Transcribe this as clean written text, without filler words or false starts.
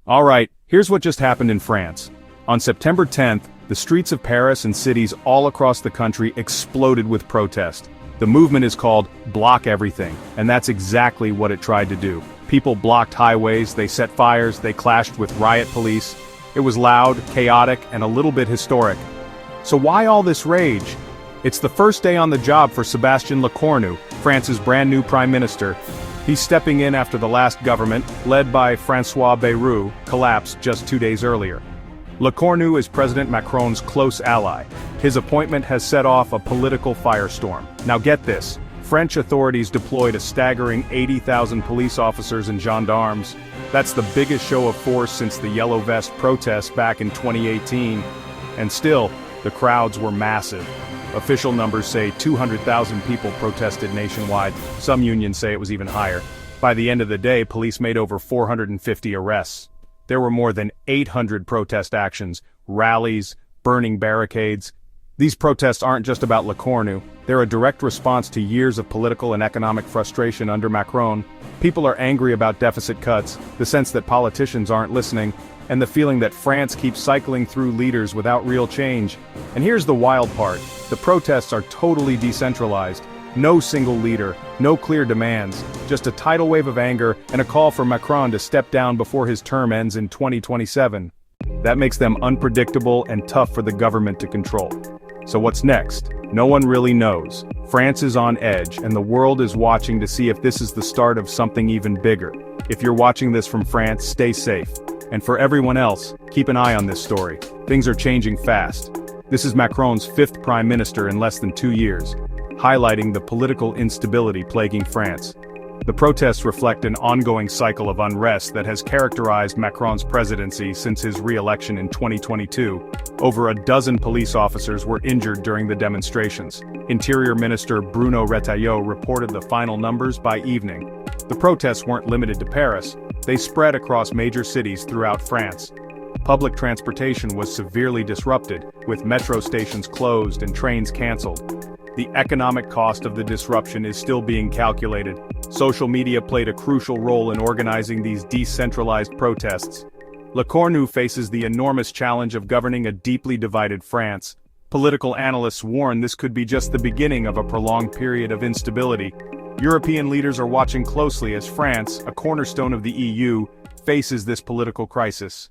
Alright, here's what just happened in France. On September 10th, the streets of Paris and cities all across the country exploded with protest. The movement is called Block Everything, and that's exactly what it tried to do. People blocked highways, they set fires, they clashed with riot police. It was loud, chaotic, and a little bit historic. So why all this rage? It's the first day on the job for Sébastien Lecornu, France's brand new prime minister. He's stepping in after the last government, led by François Bayrou, collapsed just 2 days earlier. Lecornu is President Macron's close ally. His appointment has set off a political firestorm. Now get this, French authorities deployed a staggering 80,000 police officers and gendarmes. That's the biggest show of force since the Yellow Vest protests back in 2018. And still, the crowds were massive. Official numbers say 200,000 people protested nationwide, some unions say it was even higher. By the end of the day, police made over 450 arrests. There were more than 800 protest actions, rallies, burning barricades. These protests aren't just about Lecornu, they're a direct response to years of political and economic frustration under Macron. People are angry about deficit cuts, the sense that politicians aren't listening, and the feeling that France keeps cycling through leaders without real change. And here's the wild part, the protests are totally decentralized. No single leader, no clear demands, just a tidal wave of anger and a call for Macron to step down before his term ends in 2027. That makes them unpredictable and tough for the government to control. So what's next? No one really knows. France is on edge, and the world is watching to see if this is the start of something even bigger. If you're watching this from France, stay safe. And for everyone else, keep an eye on this story. Things are changing fast. This is Macron's 5th prime minister in less than 2 years, highlighting the political instability plaguing France. The protests reflect an ongoing cycle of unrest that has characterized Macron's presidency since his re-election in 2022. Over a dozen police officers were injured during the demonstrations. Interior Minister Bruno Retailleau reported the final numbers by evening. The protests weren't limited to Paris, they spread across major cities throughout France. Public transportation was severely disrupted, with metro stations closed and trains cancelled. The economic cost of the disruption is still being calculated. Social media played a crucial role in organizing these decentralized protests. Lecornu faces the enormous challenge of governing a deeply divided France. Political analysts warn this could be just the beginning of a prolonged period of instability. European leaders are watching closely as France, a cornerstone of the EU, faces this political crisis.